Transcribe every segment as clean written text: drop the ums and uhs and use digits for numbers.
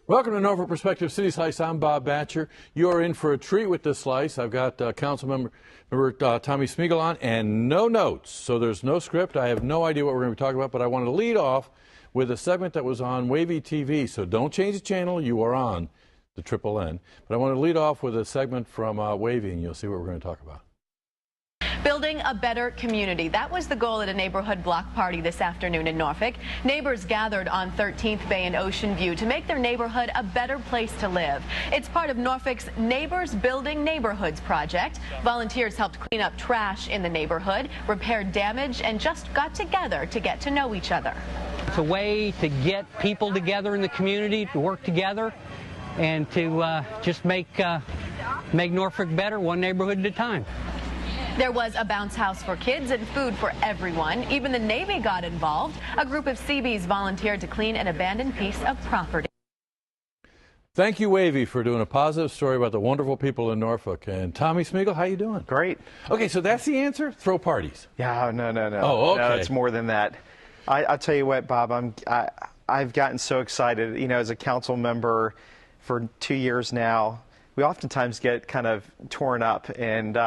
Welcome to Norfolk Perspective City Slice. I'm Bob Batcher. You're in for a treat with this slice. I've got Council Member Tommy Smeagol on and no notes, so there's no script. I have no idea what we're going to be talking about, but I wanted to lead off with a segment that was on Wavy TV. So don't change the channel. You are on the Triple N. But I want to lead off with a segment from Wavy, and you'll see what we're going to talk about. Building a better community. That was the goal at a neighborhood block party this afternoon in Norfolk. Neighbors gathered on 13th Bay and Ocean View to make their neighborhood a better place to live. It's part of Norfolk's Neighbors Building Neighborhoods project. Volunteers helped clean up trash in the neighborhood, repaired damage, and just got together to get to know each other. It's a way to get people together in the community to work together and to just make Norfolk better, one neighborhood at a time. There was a bounce house for kids and food for everyone. Even the Navy got involved. A group of Seabees volunteered to clean an abandoned piece of property. Thank you, Wavy, for doing a positive story about the wonderful people in Norfolk. And Tommy Smeagol, how you doing? Great. Okay, so that's the answer? Throw parties. Yeah, no. Oh, okay. No, it's more than that. I'll tell you what, Bob, I've gotten so excited, you know, as a council member for 2 years now. We oftentimes get kind of torn up and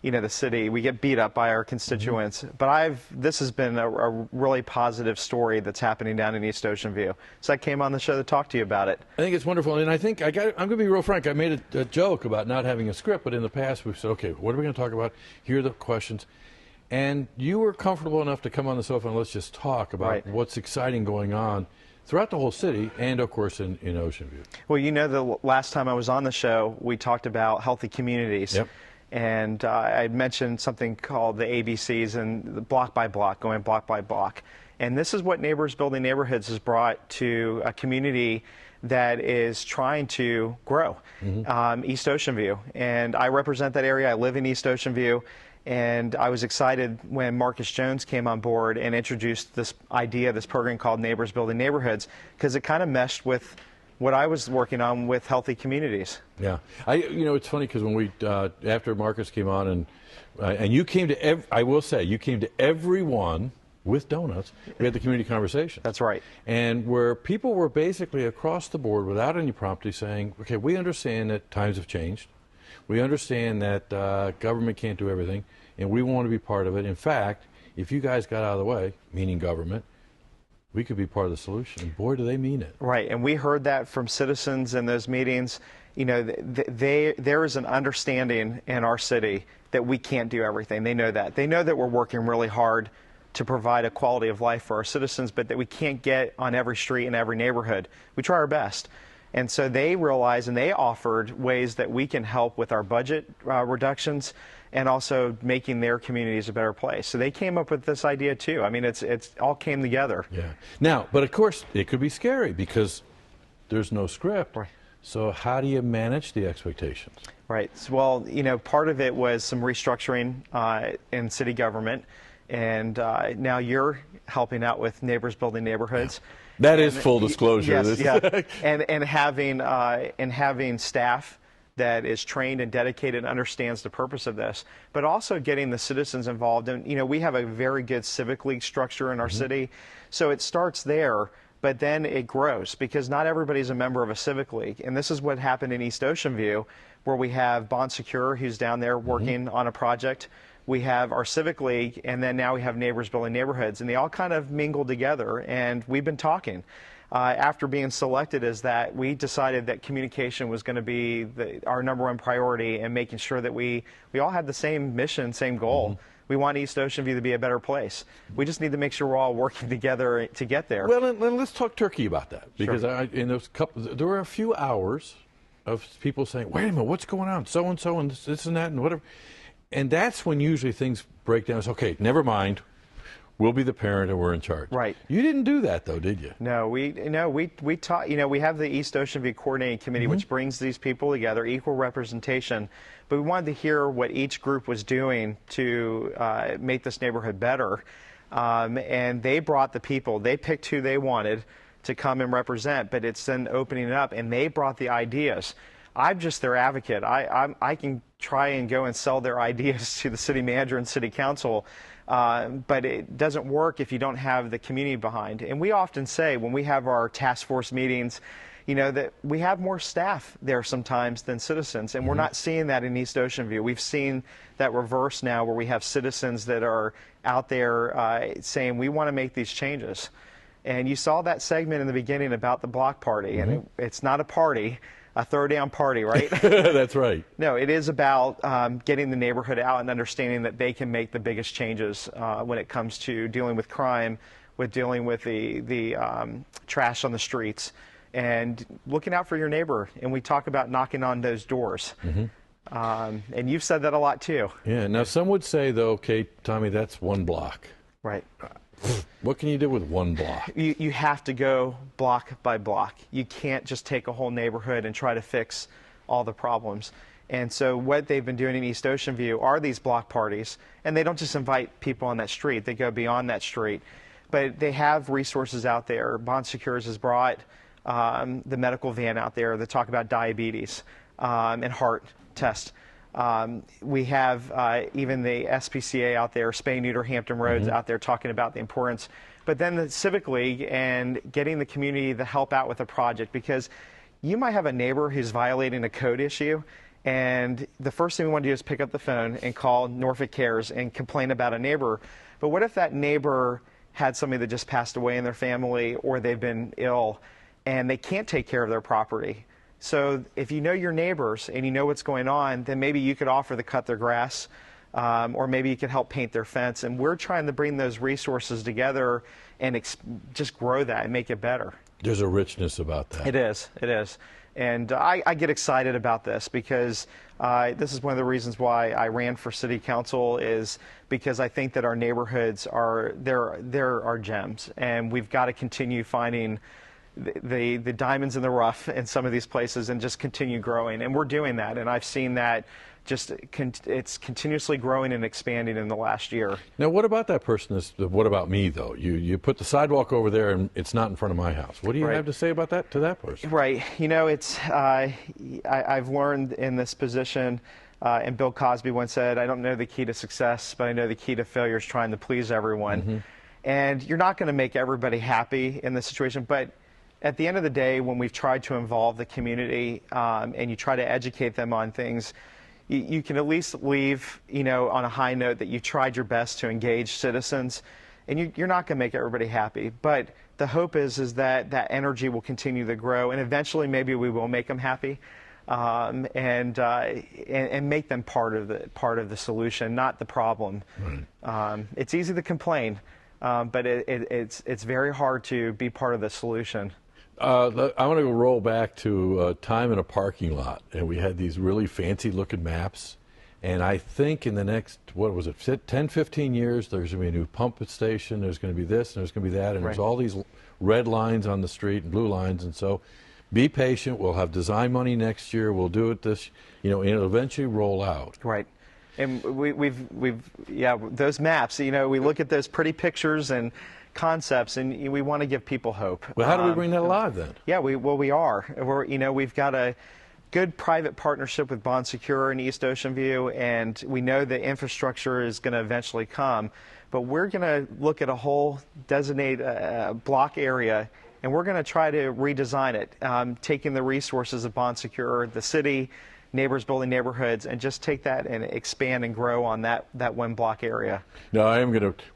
you know, the city, we get beat up by our constituents. But this has been a really positive story that's happening down in East Ocean View. So I came on the show to talk to you about it. I think it's wonderful. And I think I'm going to be real frank. I made a joke about not having a script, but in the past we've said, okay, what are we going to talk about? Here are the questions. And you were comfortable enough to come on the sofa and let's just talk about what's exciting going on throughout the whole city and, of course, in Ocean View. Well, you know, the last time I was on the show, we talked about healthy communities. Yep. And I mentioned something called the ABCs and the block by block, going block by block. And this is what Neighbors Building Neighborhoods has brought to a community that is trying to grow, East Ocean View. And I represent that area. I live in East Ocean View. And I was excited when Marcus Jones came on board and introduced this idea, this program called Neighbors Building Neighborhoods, because it kind of meshed with what I was working on with healthy communities. Yeah, you know, it's funny because when we after Marcus came on and you came to I will say you came to everyone with donuts. We had the community conversation. That's right. And where people were basically across the board without any prompting saying, okay, we understand that times have changed. We understand that government can't do everything, and we want to be part of it. In fact, if you guys got out of the way, meaning government, we could be part of the solution. And boy, do they mean it. Right, and we heard that from citizens in those meetings. You know, there is an understanding in our city that we can't do everything. They know that. They know that we're working really hard to provide a quality of life for our citizens, but that we can't get on every street in every neighborhood. We try our best. And so they realized and they offered ways that we can help with our budget reductions and also making their communities a better place. So they came up with this idea too. I mean, it's all came together. Yeah. Now, but of course, it could be scary because there's no script. Right. So how do you manage the expectations? Right. So, well, you know, part of it was some restructuring in city government, and now you're helping out with Neighbors Building Neighborhoods. Yeah. That is full disclosure. Yes, yeah. and having staff that is trained and dedicated and understands the purpose of this, but also getting the citizens involved. And, you know, we have a very good civic league structure in our city, so it starts there, but then it grows because not everybody's a member of a civic league. And this is what happened in East Ocean View, where we have Bon Secure, who's down there working on a project. We have our Civic League, and then now we have Neighbors Building Neighborhoods, and they all kind of mingle together, and we've been talking. After being selected as that, we decided that communication was going to be our #1 priority and making sure that we all had the same mission, same goal. We want East Ocean View to be a better place. We just need to make sure we're all working together to get there. Well, then let's talk turkey about that, because in those there were a few hours of people saying, wait a minute, what's going on? So-and-so and this and that and whatever. And that's when usually things break down. It's okay, never mind. We'll be the parent and we're in charge. Right. You didn't do that though, did you? No, we taught, you know, we have the East Ocean View Coordinating Committee, which brings these people together, equal representation. But we wanted to hear what each group was doing to make this neighborhood better. And they brought the people. They picked who they wanted to come and represent, but it's then opening it up, and they brought the ideas. I'm just their advocate. I can try and go and sell their ideas to the city manager and city council, but it doesn't work if you don't have the community behind. And we often say when we have our task force meetings, you know, that we have more staff there sometimes than citizens, and we're not seeing that in East Ocean View. We've seen that reverse now, where we have citizens that are out there saying we want to make these changes. And you saw that segment in the beginning about the block party, and it's not a party, a throwdown party, right? That's right. No, it is about getting the neighborhood out and understanding that they can make the biggest changes when it comes to dealing with crime, with dealing with the trash on the streets, and looking out for your neighbor. And we talk about knocking on those doors. And you've said that a lot too. Yeah. Now, some would say, though, okay, Tommy, that's one block. Right. What can you do with one block? You have to go block by block. You can't just take a whole neighborhood and try to fix all the problems. And so what they've been doing in East Ocean View are these block parties. And they don't just invite people on that street. They go beyond that street. But they have resources out there. Bon Secours has brought the medical van out there that talk about diabetes and heart tests. We have even the SPCA out there, Spay Neuter Hampton Roads out there talking about the importance. But then the Civic League and getting the community to help out with a project, because you might have a neighbor who's violating a code issue, and the first thing we want to do is pick up the phone and call Norfolk Cares and complain about a neighbor. But what if that neighbor had somebody that just passed away in their family, or they've been ill and they can't take care of their property? So if you know your neighbors and you know what's going on, then maybe you could offer to cut their grass, or maybe you could help paint their fence. And we're trying to bring those resources together and just grow that and make it better. There's a richness about that. It is. It is. And I get excited about this, because this is one of the reasons why I ran for city council, is because I think that our neighborhoods are our gems, and we've got to continue finding the diamonds in the rough in some of these places and just continue growing. And we're doing that, and I've seen that it's continuously growing and expanding in the last year. Now, what about that person? What about me, though? You put the sidewalk over there and it's not in front of my house. What do you have to say about that to that person? Right. You know, it's I've learned in this position, and Bill Cosby once said, "I don't know the key to success, but I know the key to failure is trying to please everyone." And you're not going to make everybody happy in this situation, but at the end of the day, when we've tried to involve the community and you try to educate them on things, you can at least leave, you know, on a high note that you tried your best to engage citizens. And you're not going to make everybody happy, but the hope is that that energy will continue to grow, and eventually maybe we will make them happy, and make them part of the solution, not the problem. Right. It's easy to complain, but it's very hard to be part of the solution. I want to roll back to time in a parking lot, and we had these really fancy-looking maps. And I think in the next, 10, 15 years, there's going to be a new pump station, there's going to be this, and there's going to be that, and there's all these red lines on the street and blue lines. And so be patient. We'll have design money next year. We'll do it this, and it'll eventually roll out. Right. And we've those maps, we look at those pretty pictures and concepts, and we want to give people hope. Well, how do we bring that alive then? Yeah, we are. We've got a good private partnership with Bon Secours in East Ocean View, and we know the infrastructure is going to eventually come, but we're going to look at a whole designated block area, and we're going to try to redesign it, taking the resources of Bon Secours, the city, neighbors building neighborhoods, and just take that and expand and grow on that one block area. No,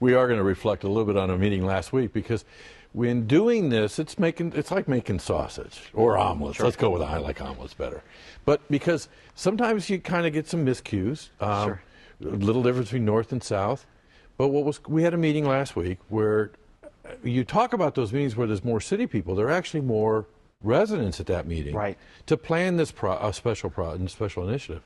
we are going to reflect a little bit on a meeting last week, because when doing this, it's like making sausage or omelets. Sure. Let's go with I like omelets better. But because sometimes you kind of get some miscues, a little difference between north and south. But we had a meeting last week where you talk about those meetings where there's more city people. There are actually more residents at that meeting, right, to plan this special initiative.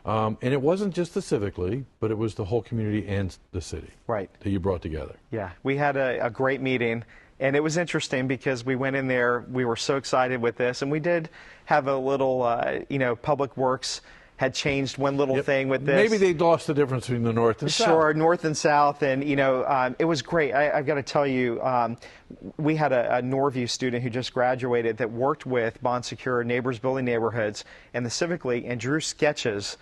And it wasn't just the Civic League, but it was the whole community and the city, right, that you brought together. Yeah, we had a great meeting, and it was interesting because we went in there, we were so excited with this, and we did have a little, Public Works had changed one little thing with this. Maybe they lost the difference between the north and south. Sure, north and south, and it was great. I've got to tell you, we had a Norview student who just graduated that worked with Bon Secours, Neighbors Building Neighborhoods, and the Civic League, and drew sketches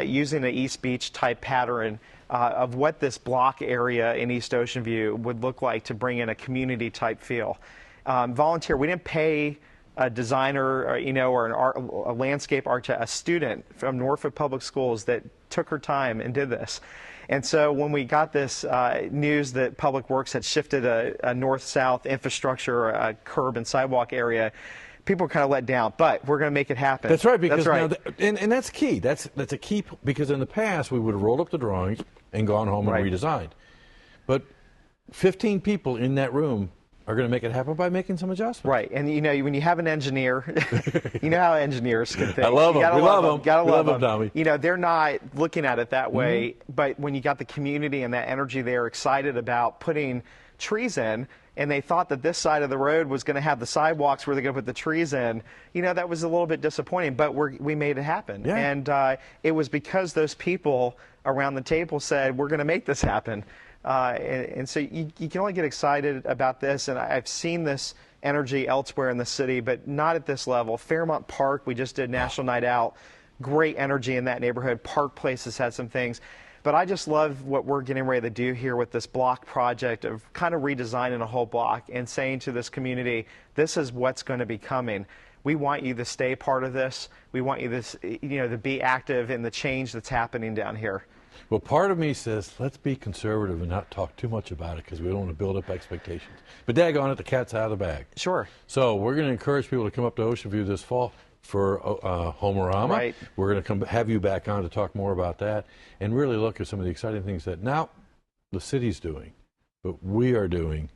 using an East Beach type pattern of what this block area in East Ocean View would look like to bring in a community type feel. Volunteer, we didn't pay a designer, or, or a landscape architect, a student from Norfolk Public Schools that took her time and did this. And so when we got this news that Public Works had shifted a north-south infrastructure, a curb and sidewalk area, people were kind of let down. But we're going to make it happen. That's right, because that's right. Now, and that's key. That's a key, because in the past we would have rolled up the drawings and gone home and redesigned. But 15 people in that room are going to make it happen by making some adjustments. Right, and when you have an engineer, you know how engineers can think. I love them. We love them. Gotta love them, Tommy. They're not looking at it that way, but when you got the community and that energy, they're excited about putting trees in, and they thought that this side of the road was going to have the sidewalks where they're going to put the trees in. That was a little bit disappointing, but we made it happen. Yeah. And it was because those people around the table said, we're going to make this happen. And so you can only get excited about this, and I've seen this energy elsewhere in the city, but not at this level. Fairmont Park, we just did National Night Out. Great energy in that neighborhood. Park Place has had some things. But I just love what we're getting ready to do here with this block project of kind of redesigning a whole block and saying to this community, this is what's going to be coming. We want you to stay part of this. We want you to be active in the change that's happening down here. Well, part of me says, let's be conservative and not talk too much about it, because we don't want to build up expectations. But daggone it, the cat's out of the bag. Sure. So we're going to encourage people to come up to Ocean View this fall for Homerama. Right. We're going to have you back on to talk more about that and really look at some of the exciting things that now the city's doing, but we are doing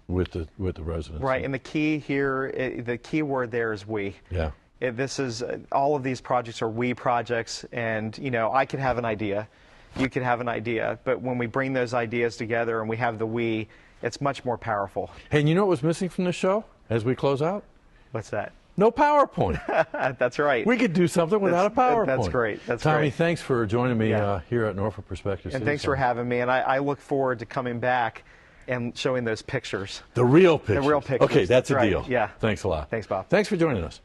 with the residents. Right, and the key here, the key word there is we. Yeah. This is all of these projects are we projects, and I could have an idea. You could have an idea, but when we bring those ideas together and we have the we, it's much more powerful. Hey, and you know what was missing from this show as we close out? What's that? No PowerPoint. That's right. We could do something without a PowerPoint. That's great. That's Tommy, great. Thanks for joining me here at Norfolk Perspectives. And thanks for having me. And I look forward to coming back and showing those pictures. The real pictures. The real pictures. Okay, that's a right. deal. Yeah. Thanks a lot. Thanks, Bob. Thanks for joining us.